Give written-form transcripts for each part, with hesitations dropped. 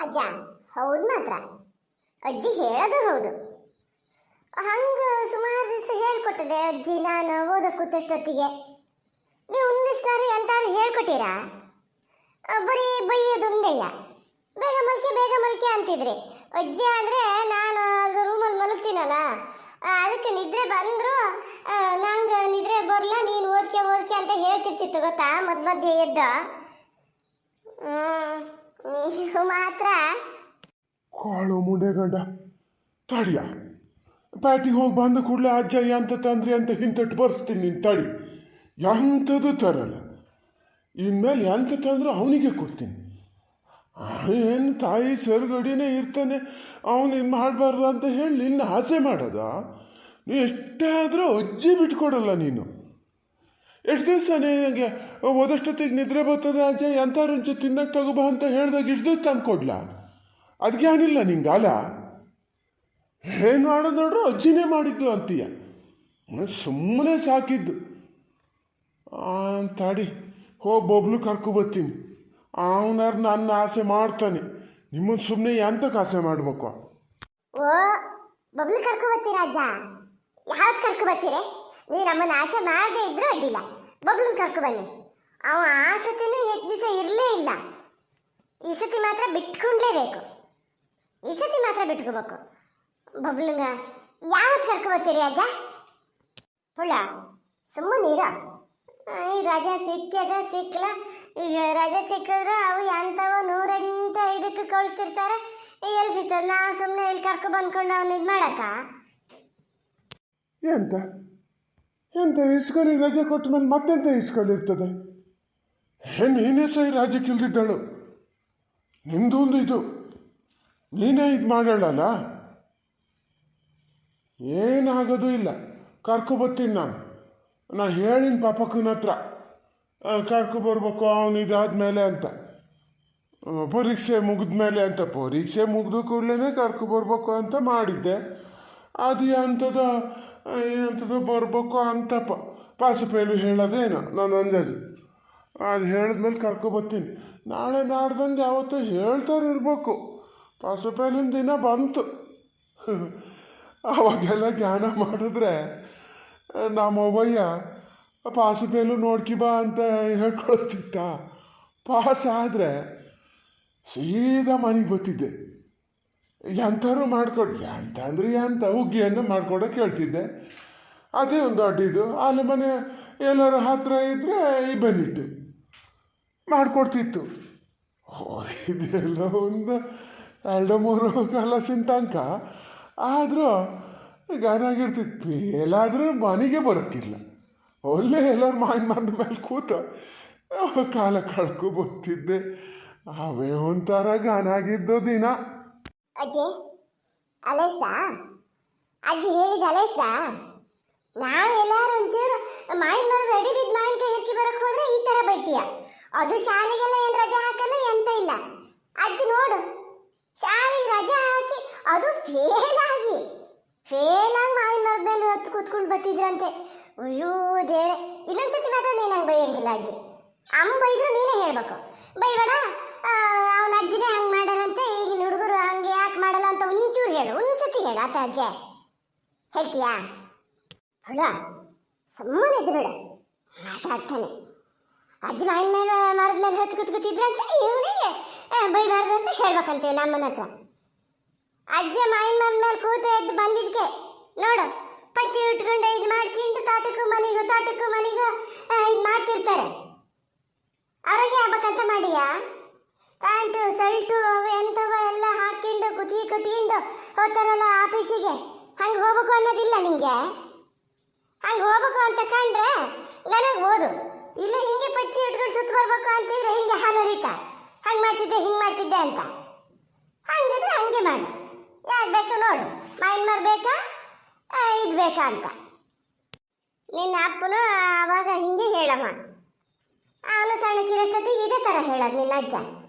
ಅಜ್ಜ, ಹೌದು ಮಾತ್ರ. ಅಜ್ಜಿ ಹೇಳೋದು ಹೌದು. ಹಂಗೆ ಸುಮಾರು ದಿವಸ ಹೇಳ್ಕೊಟ್ಟಿದೆ ಅಜ್ಜಿ. ನಾನು ಓದಕ್ಕೆ ಕೂತಷ್ಟೊತ್ತಿಗೆ ನೀವು ಒಂದಿಸ್ನಾರು ಎಂತಾರು ಹೇಳ್ಕೊಟ್ಟಿರಾ? ಬರೀ ಬೈಯೋದೊಂದೇಯ. ಬೇಗ ಮಲ್ಕೆ ಅಂತಿದ್ರಿ. ಅಜ್ಜಿ ಅಂದರೆ ನಾನು ರೂಮಲ್ಲಿ ಮಲಗ್ತೀನಲ್ಲ, ಅದಕ್ಕೆ ನಿದ್ರೆ ಬಂದರೂ ನಂಗೆ ನಿದ್ರೆ ಬರಲ್ಲ, ನೀನು ಓದ್ಕೆ ಅಂತ ಹೇಳ್ತಿರ್ತಿತ್ತು ಗೊತ್ತಾ ಮಧ್ಯೆ ಎದ್ದ. ನೀವು ಮಾತ್ರ ಕಾಳು ಮುಂಡೆಗಂಡ ತಡಿಯ. ಪ್ಯಾಟಿಗೆ ಹೋಗಿ ಬಂದ ಕೂಡಲೇ ಅಜ್ಜ ಎಂತ ತಂದ್ರಿ ಅಂತ ಹಿಂತಟ್ಟು ಬರ್ಸ್ತೀನಿ. ನೀನು ತಡಿ, ಎಂಥದ್ದು ತರಲ್ಲ. ಇನ್ಮೇಲೆ ಎಂತ ತಂದ್ರೂ ಅವನಿಗೆ ಕೊಡ್ತೀನಿ. ಏನು ತಾಯಿ ಸೆರಗಡಿನೇ ಇರ್ತಾನೆ, ಅವನು ಇನ್ನು ಮಾಡಬಾರ್ದು ಅಂತ ಹೇಳಿ ನಿನ್ನ ಆಸೆ ಮಾಡೋದ? ನೀ ಎಷ್ಟೇ ಆದರೂ ಅಜ್ಜಿ ಬಿಟ್ಕೊಡಲ್ಲ ನೀನು. ಎಷ್ಟು ದಿವಸ ನನಗೆ ಓದಷ್ಟೊತ್ತಿಗೆ ನಿದ್ರೆ ಬರ್ತದೆ ಅಜ್ಜ, ಎಂಥಾರಂಚು ತಿನ್ನಕ್ಕೆ ತಗೋಬಾ ಅಂತ ಹೇಳ್ದಾಗ ಇಷ್ಟು ದಿವಸ ತಂದು ಕೊಡ್ಲಾ? ಅದಕ್ಕೆ ಏನಿಲ್ಲ ನಿಂಗಾಲ. ಏನು ಮಾಡೋದು ನೋಡ್ರು ಅಜ್ಜಿನೇ ಮಾಡಿದ್ದು ಅಂತೀಯ. ಸುಮ್ಮನೆ ಸಾಕಿದ್ದು. ತಾಡಿ ಹೋಗಿ ಬೊಬ್ಲು ಕರ್ಕೊಬತ್ತೀನಿ. ಅವನಾರು ನನ್ನ ಆಸೆ ಮಾಡ್ತಾನೆ. ನಿಮ್ಮನ್ನು ಸುಮ್ಮನೆ ಎಂತಕ್ಕೆ ಆಸೆ ಮಾಡ್ಬೇಕು? ಓ, ಬಬ್ಲು ಕರ್ಕೊಬತ್ತೀರ ಅಜ್ಜ? ಯಾವ್ದು ಕರ್ಕೊಬತ್ತೀರಿ? ನೀವು ನಮ್ಮನ್ನು ಆಸೆ ಮಾಡದೇ ಇದ್ರೂ ಅಡ್ಡಿಲ್ಲ, ಬಬ್ಲನ್ ಕರ್ಕೊಬನ್ನಿ. ಅವ ಆ ಸತಿನೂ ಹೆಚ್ಚು ದಿವಸ ಇರಲೇ ಇಲ್ಲ. ಈ ಸತಿ ಮಾತ್ರ ಬಿಟ್ಕೊಂಡ್ಲೇಬೇಕು. ಈ ಸತಿ ಮಾತ್ರ ಬಿಟ್ಕೋಬೇಕು. ಬಬ್ಲಂಗ ಯಾವತ್ತು ಕರ್ಕೊಬತ್ತೀರಿ ಅಜ್ಜ? ಹುಳ ಸುಮ್ಮನೆ ಇರ. ಈ ರಜೆ ಸಿಕ್ಕದ ಸಿಕ್ಕಲ. ಈಗ ರಜೆ ಸಿಕ್ಕಿದ್ರೆ ಅವು ಎಂಥವ 108 ಕಳಿಸ್ತಿರ್ತಾರೆ. ಎಲ್ಲಿ ಸಿಗ್ತದೆ? ನಾವು ಸುಮ್ಮನೆ ಇಲ್ಲಿ ಕರ್ಕೊಬಂದ್ಕೊಂಡು ಅವ್ನು ಇದು ಮಾಡಕ್ಕ? ಎಂತ ಇಸ್ಕಲಿ ರಜೆ ಕೊಟ್ಟ ಮೇಲೆ ಮತ್ತೆಂತ ಇಸ್ಕಲಿರ್ತದೆ? ನೀನೇ ಸಹ ರಾಜ್ಯಕ್ಕೆ ಇಲ್ದಿದ್ದಳು. ನಿಂದು ಒಂದು ಇದು ನೀನೇ ಇದು ಮಾಡೋಳಲ್ಲ. ಏನಾಗೋದು ಇಲ್ಲ, ಕರ್ಕೊಬತ್ತೀನಿ ನಾನು ಹೇಳಿನ ಪಾಪಕ್ಕನ ಹತ್ರ ಕರ್ಕೊಬರ್ಬೇಕು ಅವನು ಇದಾದ್ಮೇಲೆ ಅಂತ. ಪರೀಕ್ಷೆ ಮುಗಿದ ಮೇಲೆ ಅಂತ. ಪರೀಕ್ಷೆ ಮುಗಿದು ಕೂಡಲೇ ಕರ್ಕೊಬರ್ಬೇಕು ಅಂತ ಮಾಡಿದ್ದೆ. ಅದು ಎಂಥದ್ದು ಬರ್ಬೇಕು ಅಂತ ಪಾಸಪೇಲು ಹೇಳೋದೇನೋ ನನ್ನ ಅಂದಾಜು. ಅದು ಹೇಳಿದ್ಮೇಲೆ ಕರ್ಕೊಬತ್ತೀನಿ. ನಾಳೆ ನಾಡ್ದಂಗೆ ಯಾವತ್ತೂ ಹೇಳ್ತಾರೆ ಇರಬೇಕು. ಪಾಸಪೇಲಿನ ದಿನ ಬಂತು. ಅವಾಗೆಲ್ಲ ಜ್ಞಾನ ಮಾಡಿದ್ರೆ ನಮ್ಮವ್ವಯ್ಯ ಪಾಸಪೇಲು ನೋಡ್ಕಿ ಬಾ ಅಂತ ಹೇಳ್ಕೊಳಿಸ್ತಿತ್ತ. ಪಾಸ್ ಆದರೆ ಸೀದಾ ಮನೆಗೆ ಬರ್ತಿದ್ದೆ. ಎಂಥಾರು ಮಾಡ್ಕೊಡಿ ಎಂತ ಅಂದ್ರೆ ಎಂಥ ಹುಗ್ಗಿಯನ್ನು ಮಾಡ್ಕೊಡೋಕೆ ಹೇಳ್ತಿದ್ದೆ. ಅದೇ ಒಂದು ಅಡ್ಡಿದು. ಅಲ್ಲಿ ಮನೆ ಎಲ್ಲರ ಹತ್ರ ಇದ್ದರೆ ಈ ಬೆನ್ನಿಟ್ಟು ಮಾಡಿಕೊಡ್ತಿತ್ತು. ಇದೆಲ್ಲ ಒಂದು 2-3 ಕಲಸಿನ ತನಕ ಆದರೂ ಗಾನಾಗಿರ್ತಿತ್ತು. ಎಲ್ಲಾದರೂ ಮನೆಗೆ ಬರೋಕ್ಕಿಲ್ಲ. ಒಳ್ಳೆ ಎಲ್ಲರ ಮಾವಿನ ಮೇಲೆ ಕೂತ ಕಾಲ ಕಳ್ಕೊಬತ್ತಿದ್ದೆ. ಅವೇ ಒಂಥರ ಗಾನಾಗಿದ್ದು ದಿನ. ಅಜ್ಜಿ ಅಲೈಸ್ದಾ? ಅಜ್ಜಿ ಹೇಳಿದ ಅಲೈಸ್ದಾ? ನಾವು ಎಲ್ಲಾರು ಒಂಚೂರು ಮಾವಿನ ಮರದ ಅಡಿ ಬಿದ್ದು ಮಾವಿನಕಾಯಿ ಹೆರ್ಕಿ ಬರಕ್ಕೆ ಹೋದ್ರೆ ಈ ಥರ ಬೈತೀಯ. ಅದು ಶಾಲೆಗೆಲ್ಲ ಏನು ರಜೆ ಹಾಕಲ್ಲ ಎಂತ ಇಲ್ಲ. ಅಜ್ಜಿ ನೋಡು, ಶಾಲೆಗೆ ರಜೆ ಹಾಕಿ ಅದು ಫೇಲಾಗಿ ಮಾವಿನ ಮರದ ಮೇಲೆ ಹೊತ್ತು ಕೂತ್ಕೊಂಡು ಬರ್ತಿದ್ರಂತೆ. ಅಯ್ಯೋ ದೇವ್ರೆ, ಇನ್ನೊಂದ್ಸತಿ ಮಾತ್ರ ನೀನು ಹಂಗೆ ಬೈಯಂಗಿಲ್ಲ ಅಜ್ಜಿ. ಅಮ್ಮ ಬೈದ್ರು ನೀನೇ ಹೇಳ್ಬೇಕು. ಬೈಬೇಡ, ಅವನ ಅಜ್ಜಿನೇ ಹಂಗೆ ಮಾಡ್ಯಾರಂತೆ, ಈಗಿನ ಹುಡುಗರು ಹಂಗೆ ಯಾಕೆ ಮಾಡಲ್ಲ ಅಂತ ಒಂಚೂರು ಹೇಳು. ಒಂದ್ಸತಿ ಹೇಳು ಆತ ಅಜ್ಜ. ಹೇಳ್ತೀಯಾ? ಹುಳ ಸುಮ್ಮನೆ ಇದ್ದು ಬಿಡು, ಮಾತಾಡ್ತಾನೆ. ಅಜ್ಜಿ ಮಾವಿನ ಮೇಲೆ ಮರದ ಮೇಲೆ ಹೊತ್ತು ಕೂತ್ಕೊತಿದ್ರಂತೆ, ಇವನಿಗೆ ಬೈಬಾರ್ದು ಅಂತ ಹೇಳ್ಬೇಕಂತೀವಿ ನಮ್ಮನ ಹತ್ರ. ಅಜ್ಜ ಮಾವಿನ ಮರದ ಮೇಲೆ ಕೂತು ಎದ್ದು ಬಂದಿದ್ಕೆ ನೋಡು, ಪಚ್ಚಿ ಇಟ್ಕೊಂಡು ಇದು ಮಾಡ್ಕೊಂಡು ತೋಟಕ್ಕೂ ಮನೆಗೂ ಇದು ಮಾಡ್ತಿರ್ತಾರೆ. ಅವ್ರಿಗೆ ಆಗ್ಬೇಕಂತ ಮಾಡಿಯಾ? ಪ್ಯಾಂಟು ಶರ್ಟು ಅವು ಎಂಥವ ಎಲ್ಲ ಹಾಕ್ಕೊಂಡು ಕುತ್ತಿಗೆ ಕಟ್ಕೊಂಡು ಹೋಗ್ತಾರಲ್ಲ ಆಫೀಸಿಗೆ, ಹಂಗೆ ಹೋಗ್ಬೇಕು ಅನ್ನೋದಿಲ್ಲ ನಿಂಗೆ? ಹಂಗೆ ಹೋಗ್ಬೇಕು ಅಂತ ಕಂಡ್ರೆ ನನಗೆ ಓದು. ಇಲ್ಲ ಹಿಂಗೆ ಪಚ್ಚಿ ಇಟ್ಕೊಂಡು ಸುತ್ತ ಬರ್ಬೇಕು ಅಂತಿದ್ರೆ ಹಿಂಗೆ ಹಾಲರಿತ ಹಂಗೆ ಮಾಡ್ತಿದ್ದೆ ಹಿಂಗೆ ಮಾಡ್ತಿದ್ದೆ ಅಂತ. ಹಂಗಿದ್ರೆ ಹಂಗೆ ಮಾಡು. ಯಾರು ಬೇಕು ನೋಡು, ಮಾವಿನ ಮರ ಬೇಕಾ ಇದು ಬೇಕಾ ಅಂತ. ನಿನ್ನ ಅಪ್ಪನು ಆವಾಗ ಹಿಂಗೆ ಹೇಳಮ್ಮ. ಅವನು ಸಣ್ಣಕ್ಕಿರೋಷ್ಟೊತ್ತಿಗೆ ಇದೇ ಥರ ಹೇಳೋದು ನಿನ್ನ ಅಜ್ಜ.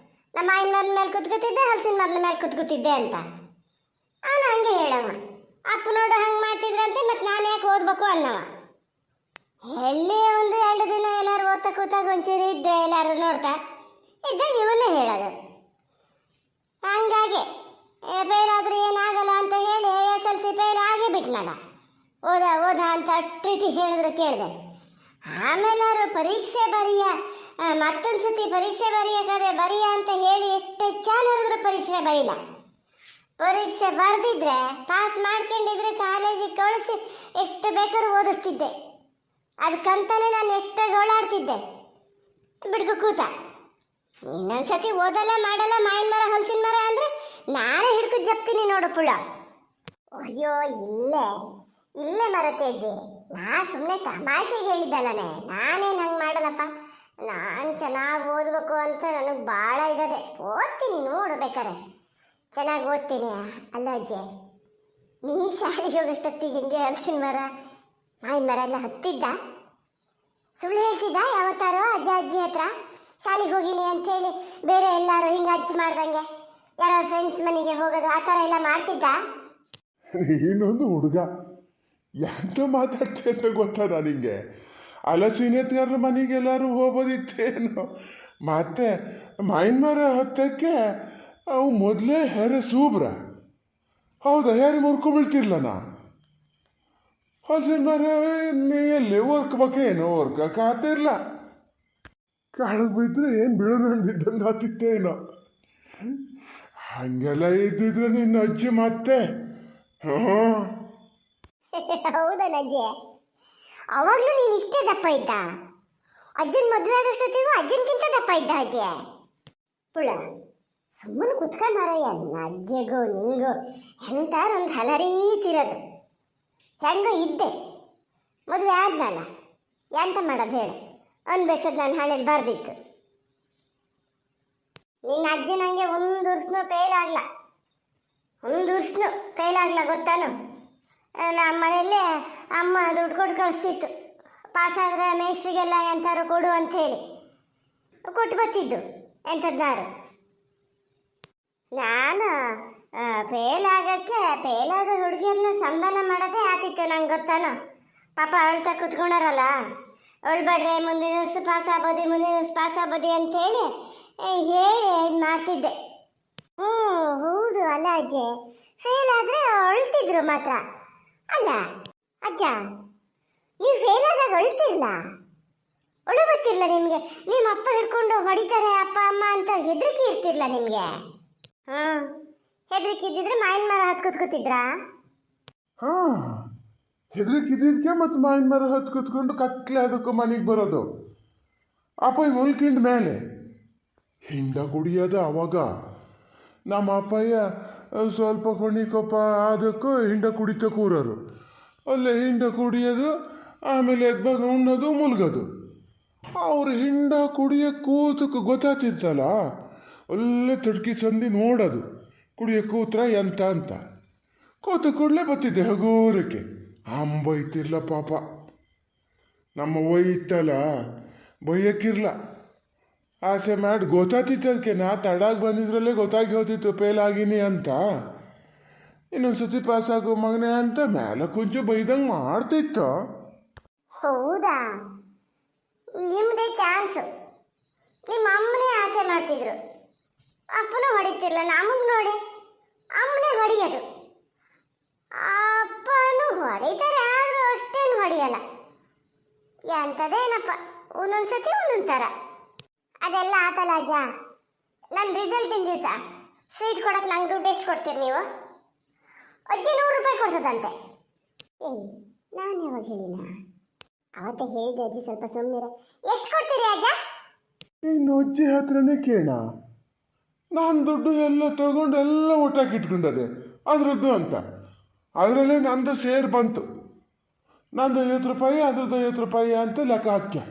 ನಮ್ಮ ಮಾವಿನ ಮರದ ಮೇಲೆ ಕುತ್ಕೊತಿದ್ದೆ, ಹಲಸಿನ ಮರದ ಮೇಲೆ ಕುತ್ಕೊತಿದ್ದೆ ಅಂತ ಅವನು ಹಂಗೆ ಹೇಳಮ್ಮ. ಅಪ್ಪ ನೋಡು ಹಂಗೆ ಮಾಡ್ತಿದ್ರಂತೆ, ಮತ್ತು ನಾನು ಯಾಕೆ ಓದ್ಬೇಕು ಅನ್ನವ. ಎಲ್ಲಿ 1-2 ದಿನ ಎಲ್ಲರೂ ಓದ್ತಾ ಕೂತಾಗ ಒಂಚೂರು ಇದ್ದೆ ಎಲ್ಲರೂ ನೋಡ್ತಾ ಇದ್ದಾಗ ಇವನ್ನೇ ಹೇಳೋದು. ಹಂಗೆ ಓದ ಓದ ಅಂತ ಅಷ್ಟು ರೀತಿ ಹೇಳಿದ್ರು ಕೇಳಿದೆ. ಆಮೇಲೆ ಅವರು ಪರೀಕ್ಷೆ ಬರೆಯ ಮತ್ತೊಂದು ಸತಿ ಪರೀಕ್ಷೆ ಬರೆಯೋಕ್ಕಾದ್ರೆ ಬರೆಯ ಅಂತ ಹೇಳಿ ಎಷ್ಟು ಹೆಚ್ಚಾನರಿದ್ರು ಪರೀಕ್ಷೆ ಬರೀಲ್ಲ. ಪರೀಕ್ಷೆ ಬರೆದಿದ್ರೆ ಪಾಸ್ ಮಾಡ್ಕೊಂಡಿದ್ರೆ ಕಾಲೇಜಿಗೆ ಕಳಿಸಿ ಎಷ್ಟು ಬೇಕಾದ್ರೂ ಓದಿಸ್ತಿದ್ದೆ. ಅದಕ್ಕಂತಾನೆ ನಾನು ಎಷ್ಟು ಗೋಳಾಡ್ತಿದ್ದೆ. ಬಿಡ್ಕು ಕೂತ ಇನ್ನೊಂದ್ಸತಿ ಓದಲ್ಲ ಮಾಡಲ್ಲ ಮಾಯಿನ ಮರ ಹಲಸಿನ ಮರ ಅಂದರೆ ನಾನೇ ಹಿಡ್ಕು ಜಪ್ತೀನಿ ನೋಡು ಪುಳ. ಅಯ್ಯೋ ಇಲ್ಲೇ ಮರತೇಜಿ, ನಾ ಸುಮ್ಮನೆ ತಮಾಷೆಗೆ ಹೇಳಿದ್ದಲ್ಲನೆ, ನಾನೇನು ಹಂಗೆ ಮಾಡಲ್ಲಪ್ಪ. ನಾನು ಚೆನ್ನಾಗಿ ಓದಬೇಕು ಅಂತ ನನಗೆ ಭಾಳ ಇದ್ದದೆ. ಓದ್ತೀನಿ ನೋಡು ಬೇಕಾರೆ, ಚೆನ್ನಾಗಿ ಓದ್ತೀನಿ. ಅಲ್ಲ ಅಜ್ಜೆ, ನೀ ಶಾಲೆಗೆ ಹೋಗೋಷ್ಟೊತ್ತಿಗೆ ಹಿಂಗೆ ಹಲಸಿನ ಮರ ಮಾವಿನ ಮರ ಎಲ್ಲ ಹತ್ತಿದ್ದ? ಸುಳ್ಳು ಹೇಳ್ತಿದ್ದ ಯಾವತ್ತಾರೋ ಅಜ್ಜ ಅಜ್ಜಿ ಹತ್ರ ಶಾಲೆಗೆ ಹೋಗಿನಿ ಅಂಥೇಳಿ ಬೇರೆ ಎಲ್ಲರೂ ಹಿಂಗೆ ಅಜ್ಜಿ ಮಾಡ್ದಂಗೆ ಯಾರೋ ಫ್ರೆಂಡ್ಸ್ ಮನೆಗೆ ಹೋಗೋದು ಆ ಥರ ಎಲ್ಲ ಮಾಡ್ತಿದ್ದ? ಇನ್ನೊಂದು ಹುಡುಗ ಎಂತ ಮಾತಾಡ್ತಿ ಅಂತ ಗೊತ್ತಾ ನನಗೆ. ಹಲಸಿನತ್ಗಾರ ಮನೆಗೆ ಎಲ್ಲರೂ ಹೋಗೋದಿತ್ತೇನು. ಮತ್ತೆ ಮಾವಿನ ಮರ ಹತ್ತಕ್ಕೆ ಅವು ಮೊದಲೇ ಹೆರೆ ಸೂಬ್ರ. ಹೌದಾ, ಯಾರು ಮುರ್ಕೊಬೀಳ್ತಿರ್ಲ ನಾ. ಹಲಸಿನ ಮರ ಎಲ್ಲಿ ಓರ್ಕಬೇಕೇನೋ, ಓರ್ಕಕ್ಕಾತಿರ್ಲ. ಕಾಳಗೆ ಬಿದ್ದರೆ ಏನು ಬೀಳೋಣ ಬಿದ್ದಂಗೆ ಆತಿತ್ತೇನೋ. ಹಂಗೆಲ್ಲ ಇದ್ದಿದ್ರೆ ನಿನ್ನ ಅಜ್ಜಿ ಮತ್ತೆ. ಹೌದನಜ್ಜೆ, ಅವಾಗಲೂ ನೀನು ಇಷ್ಟೇ ದಪ್ಪ ಇದ್ದ? ಅಜ್ಜನ ಮದುವೆ ಆಗೋಷ್ಟೊತ್ತಿಗೂ ಅಜ್ಜನ್ಗಿಂತ ದಪ್ಪ ಇದ್ದ ಅಜ್ಜೆ? ಪುಳ ಸುಮ್ಮನೆ ಕುತ್ಕೊಂಡು ಮಾರಯ್ಯ. ನಿನ್ನ ಅಜ್ಜೆಗೂ ನಿಂಗೂ ಎಂತಾರ ಒಂದು ಹಲರೀತಿರೋದು. ಹೆಂಗ ಇದ್ದೆ, ಮದುವೆ ಆದ್ನಲ್ಲ, ಎಂತ ಮಾಡೋದು ಹೇಳು? ಅನ್ಬೇಸೋದು ನಾನು ಹಣೆಯಲ್ಲಿ ಬರ್ದಿತ್ತು. ನಿನ್ನ ಅಜ್ಜಿ ನನಗೆ ಒಂದು ವರ್ಷನೂ ಫೇಲ್ ಆಗಲ್ಲ ಗೊತ್ತಾನು. ನಮ್ಮ ಮನೆಯಲ್ಲೇ ಅಮ್ಮ ದುಡ್ಡು ಕೊಟ್ಟು ಕಳಿಸ್ತಿತ್ತು. ಪಾಸಾದರೆ ಮೇಸ್ಟ್ರಿಗೆಲ್ಲ ಎಂಥಾರು ಕೊಡು ಅಂಥೇಳಿ ಕೊಟ್ಟು ಬರ್ತಿದ್ದು ಎಂಥದ್ನಾರು. ನಾನು ಫೇಲ್ ಆದ ಹುಡುಗಿಯರನ್ನ ಸಂಧಾನ ಮಾಡೋದೇ ಆತಿತ್ತು ನಂಗೆ ಗೊತ್ತಾನು. ಪಾಪ ಅಳ್ತಾ ಕುತ್ಕೊಂಡಾರಲ್ಲ, ಅಳ್ಬೇಡ್ರೆ ಮುಂದಿನ ವರ್ಷ ಪಾಸ್ ಆಗ್ಬೋದು ಅಂಥೇಳಿ ಹೇಳಿ ಇದು ಮಾಡ್ತಿದ್ದೆ. ಹೌದು. ಅಲ್ಲ ಅಜ್ಜೆ, ಫೇಲ್ ಆದರೆ ಅಳ್ತಿದ್ರು ಮಾತ್ರ. ಅಲ್ಲ ಅಜ್ಜ, ನೀವು ಫೇಲ್ ಆದಾಗ ಅಳ್ತಿರ್ಲ? ಒಳ್ಳೆ ಗೊತ್ತಿರಲ್ಲ ನಿಮಗೆ? ನಿಮ್ಮ ಅಪ್ಪ ಹಿಡ್ಕೊಂಡು ಹೊಡಿತಾರೆ ಅಪ್ಪ ಅಮ್ಮ ಅಂತ ಹೆದರಿಕೆ ಇರ್ತಿರ್ಲ ನಿಮಗೆ? ಹೆದರಿಕೆ ಇದ್ದಿದ್ರೆ ಮಾವಿನ ಮರ ಹತ್ತು ಕೂತ್ಕೊತಿದ್ರಾ? ಹೆದರಿಕೆ ಇದ್ದಿದ್ದಕ್ಕೆ ಮತ್ತು ಮಾವಿನ ಮರ ಹತ್ತು ಕೂತ್ಕೊಂಡು ಕತ್ಲೆ ಅದಕ್ಕೂ ಮನೆಗೆ ಬರೋದು. ಅಪ್ಪ ಮುಲ್ಕಿಂದ ಮೇಲೆ ಹಿಂಡ ಕುಡಿಯೋದು. ಅವಾಗ ನಮ್ಮ ಅಪ್ಪಯ್ಯ ಸ್ವಲ್ಪ ಕೊಪ್ಪ ಅದಕ್ಕೂ ಹಿಂಡ ಕುಡಿತ ಕೂರೋರು. ಅಲ್ಲೇ ಹಿಂಡ ಕುಡಿಯೋದು, ಆಮೇಲೆ ಎದ್ಬಂದು ಉಣ್ಣೋದು, ಮುಲ್ಗೋದು. ಅವ್ರು ಹಿಂಡ ಕುಡಿಯೋಕ್ಕೆ ಕೂತಕ್ಕೆ ಗೊತ್ತಾಗ್ತಿತ್ತಲ್ಲ, ಅಲ್ಲೇ ತಡ್ಕಿ ಸಂದಿ ನೋಡೋದು ಕುಡಿಯೋಕ್ಕೆ ಕೂತ್ರ ಎಂತ ಅಂತ. ಕೂತು ಕೂಡಲೇ ಬರ್ತಿದ್ದೆ ಹಗೂರಕ್ಕೆ. ಬೈತಿರ್ಲ ಪಾಪ. ನಮ್ಮ ಇತ್ತಲ್ಲ, ಬೈಯಕ್ಕಿರ್ಲ. ಆಸೆ ಮಾಡಿ ಗೊತ್ತಾಗ್ತಿತ್ತು ಅದಕ್ಕೆ. ನಾ ತಡಾಗಿ ಬಂದಿದ್ರಲ್ಲೇ ಗೊತ್ತಾಗಿ ಹೋಗ್ತಿತ್ತು ಫೇಲ್ ಆಗಿನಿ ಅಂತ. ಇನ್ನೊಂದು ಸತಿ ಪಾಸ್ ಆಗೋ ಮಗನೇ ಅಂತ ಮೇಲೆ ಕೊಂಚ ಬೈದಂಗೆ ಮಾಡ್ತಿತ್ತು. ಹೌದಾ? ನಿಮ್ಮದೇ ಚಾನ್ಸು. ನಿಮ್ಮ ಅಮ್ಮನೇ ಆಸೆ ಮಾಡ್ತಿದ್ರು. ಅಪ್ಪನೂ ಹೊಡಿತಿರ್ಲ. ನಮಗೆ ನೋಡಿ ಅಮ್ಮನೇ ಹೊಡಿಯೋದು. ಅಪ್ಪನೂ ಹೊಡಿತಾರೆ, ಆದರೂ ಅಷ್ಟೇನು ಹೊಡಿಯಲ್ಲ. ಎಂಥದೇನಪ್ಪ, ಒಂದೊಂದ್ಸತಿ ಒಂದೊಂದು ಥರ. ಅದೆಲ್ಲ ಆತಲ್ಲ ಅಜ್ಜ. ನನ್ನ ರಿಸಲ್ಟಿನ ದಿವಸ ಸ್ವೀಟ್ ಕೊಡೋಕೆ ನಂಗೆ ದುಡ್ಡು ಎಷ್ಟು ಕೊಡ್ತೀರಿ ನೀವು? ಅಜ್ಜಿ 100 ರೂಪಾಯಿ ಕೊಡ್ತದಂತೆ. ನಾನು ಯಾವಾಗ ಹೇಳಿನ? ಅವತ್ತೇ ಹೇಳಿದೆ ಅಜ್ಜಿ, ಸ್ವಲ್ಪ ಸುಮ್ಮನೆ. ಎಷ್ಟು ಕೊಡ್ತೀರಿ ಅಜ್ಜ? ಇನ್ನು ಅಜ್ಜಿ ಹತ್ರನೇ ಕೇಳ. ನಾನು ದುಡ್ಡು ಎಲ್ಲ ತಗೊಂಡು ಎಲ್ಲ ಒಟ್ಟಾಗಿ ಇಟ್ಕೊಂಡದೆ ಅದ್ರದ್ದು ಅಂತ. ಅದರಲ್ಲೇ ನಂದು ಸೇರ್ ಬಂತು. ನಂದು 50 ರೂಪಾಯಿ, ಅದ್ರದ್ದು 50 ರೂಪಾಯಿ ಅಂತ ಲೆಕ್ಕ ಹಾಕ್ಯ.